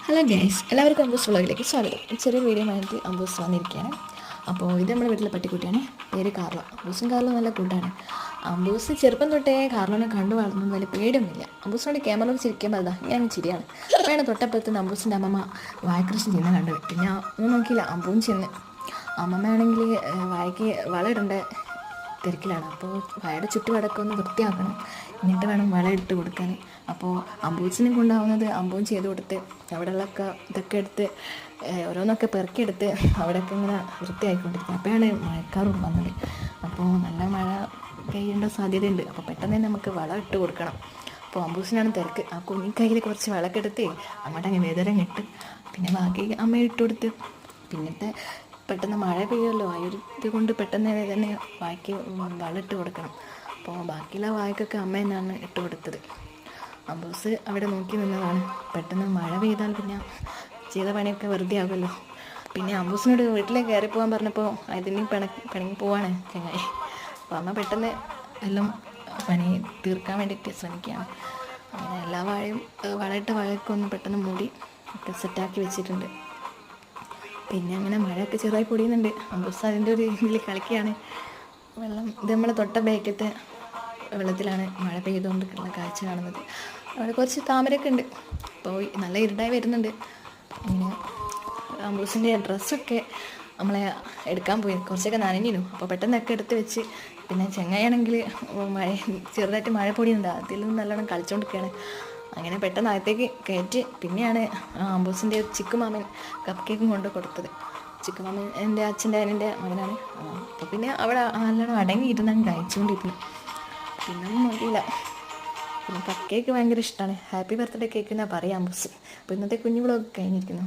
Hello guys, എല്ലാവർക്കും അമ്പൂസ് വ്ളോഗിലേക്ക് സ്വാഗതം. ചെറിയൊരു വീഡിയോ ആയിട്ട് അമ്പൂസ് വന്നിരിക്കുകയാണ്. അപ്പോൾ ഇത് നമ്മുടെ വീട്ടിലെ പട്ടിക്കുട്ടിയാണ്. പേര് കാർലോ. അമ്പൂസും കാർലോ നല്ല കൂട്ടാണ്. അമ്പൂസ് ചെറുപ്പം തൊട്ടേ കാർലോനെ കണ്ടു വളർന്നു. വലിയ പേടിയൊന്നുമില്ല. അമ്പൂസിനോട് ക്യാമറ ചിരിക്കുമ്പോൾ അതാ ഞാൻ ചിരിയാണ്. അപ്പോഴാണ് തൊട്ടപ്പുറത്ത് അമ്പൂസിൻ്റെ അമ്മമ്മ വാഴക്കൃഷി ചെയ്യുന്ന കണ്ടത്. പിന്നെ ഒന്നും നോക്കിയില്ല, അമ്പൂവും ചെന്ന്. അമ്മമ്മയാണെങ്കിൽ വാഴയ്ക്ക് വളമിടേണ്ട തിരക്കിലാണ്. അപ്പോൾ വാഴയുടെ ചുറ്റുവടക്കം ഒന്ന് വൃത്തിയാക്കണം, എന്നിട്ട് വേണം വളം ഇട്ട് കൊടുക്കാൻ. അപ്പോൾ അമ്പൂച്ചിനെ കൊണ്ടാവുന്നത് അമ്പൂവും ചെയ്ത് കൊടുത്ത് അവിടെയുള്ളൊക്കെ ഇതൊക്കെ എടുത്ത് ഓരോന്നൊക്കെ പെറുക്കിയെടുത്ത് അവിടെയൊക്കെ ഇങ്ങനെ വൃത്തിയായിക്കൊണ്ടിരിക്കുക. അപ്പോഴാണ് മഴക്കാറ് വന്നത്. അപ്പോൾ നല്ല മഴ പെയ്യേണ്ട സാധ്യതയുണ്ട്. അപ്പോൾ പെട്ടെന്ന് തന്നെ നമുക്ക് വളം ഇട്ട് കൊടുക്കണം. അപ്പോൾ അമ്പൂസിനാണ് തിരക്ക്. ആ കുഞ്ഞിക്കൈയിൽ കുറച്ച് വളമൊക്കെ എടുത്ത് അങ്ങോട്ട് അങ്ങനെ വേദരം ഇട്ട് പിന്നെ ബാക്കി അമ്മ ഇട്ട് കൊടുത്ത് പിന്നത്തെ പെട്ടെന്ന് മഴ പെയ്യുമല്ലോ, ആ ഒരു ഇത് കൊണ്ട് പെട്ടെന്ന് തന്നെ വായ്ക്ക് വളമിട്ട് കൊടുക്കണം. അപ്പോൾ ബാക്കിയുള്ള വായ്ക്കൊക്കെ അമ്മ തന്നെയാണ് ഇട്ട് കൊടുത്തത്. അമ്പൂസ് അവിടെ നോക്കി നിന്നതാണ്. പെട്ടെന്ന് മഴ പെയ്താൽ പിന്നെ ചെയ്ത പണിയൊക്കെ വെറുതെ ആകുമല്ലോ. പിന്നെ അമ്പൂസിനോട് വീട്ടിലേക്ക് കയറി പോകാൻ പറഞ്ഞപ്പോൾ അതിന് പിണങ്ങി പോവാണ് ചങ്ങായി. അപ്പോൾ അമ്മ പെട്ടെന്ന് എല്ലാം പണി തീർക്കാൻ വേണ്ടിയിട്ട് ശ്രമിക്കുകയാണ്. അങ്ങനെ എല്ലാ വാഴയും വളമിട്ട വാഴയൊക്കെ ഒന്ന് പെട്ടെന്ന് മൂടി ഒക്കെ സെറ്റാക്കി വെച്ചിട്ടുണ്ട്. പിന്നെ അങ്ങനെ മഴയൊക്കെ ചെറുതായി പൊടിയുന്നുണ്ട്. അമ്പൂസ് അതിൻ്റെ ഒരു ഇതിൽ കളിക്കുകയാണ്. വെള്ളം ഇത് നമ്മളെ തൊട്ട ബേക്കത്തെ വെള്ളത്തിലാണ് മഴ പെയ്തുകൊണ്ടുള്ള കാഴ്ച കാണുന്നത്. അവിടെ കുറച്ച് താമരയൊക്കെ ഉണ്ട്. അപ്പോൾ നല്ല ഇരുടായി വരുന്നുണ്ട്. ഇങ്ങനെ അമ്പൂസിൻ്റെ ഡ്രസ്സൊക്കെ നമ്മളെ എടുക്കാൻ പോയി, കുറച്ചൊക്കെ നനഞ്ഞിരുന്നു. അപ്പോൾ പെട്ടെന്നൊക്കെ എടുത്ത് വെച്ച് പിന്നെ ചെങ്ങായാണെങ്കിൽ മഴ ചെറുതായിട്ട് മഴ പൊടിയുണ്ട്, അതിലും നല്ലോണം കളിച്ചുകൊണ്ടിരിക്കുകയാണ്. അങ്ങനെ പെട്ടെന്ന് അകത്തേക്ക് കയറ്റി പിന്നെയാണ് അമ്പൂസിൻ്റെ ചിക്കുമാമൻ കപ്പ് കേക്കും കൊണ്ട് കൊടുത്തത്. ചിക്കുമാമൻ എൻ്റെ അച്ഛൻ്റെ അനിയൻ്റെ മകനാണ്. അപ്പോൾ പിന്നെ അവിടെ നല്ലോണം അടങ്ങിയിരുന്നാണ് കഴിച്ചുകൊണ്ടിരുന്നു. പിന്നെ ഒന്നും നോക്കിയില്ല. പിന്നെ കപ്പ് കേക്ക് ഭയങ്കര ഇഷ്ടമാണ്. ഹാപ്പി ബർത്ത്ഡേ കേക്ക് എന്നാണ് പറയാം അമ്പൂസ്. അപ്പോൾ ഇന്നത്തെ കുഞ്ഞു വ്ളോഗ് കഴിഞ്ഞിരിക്കുന്നു.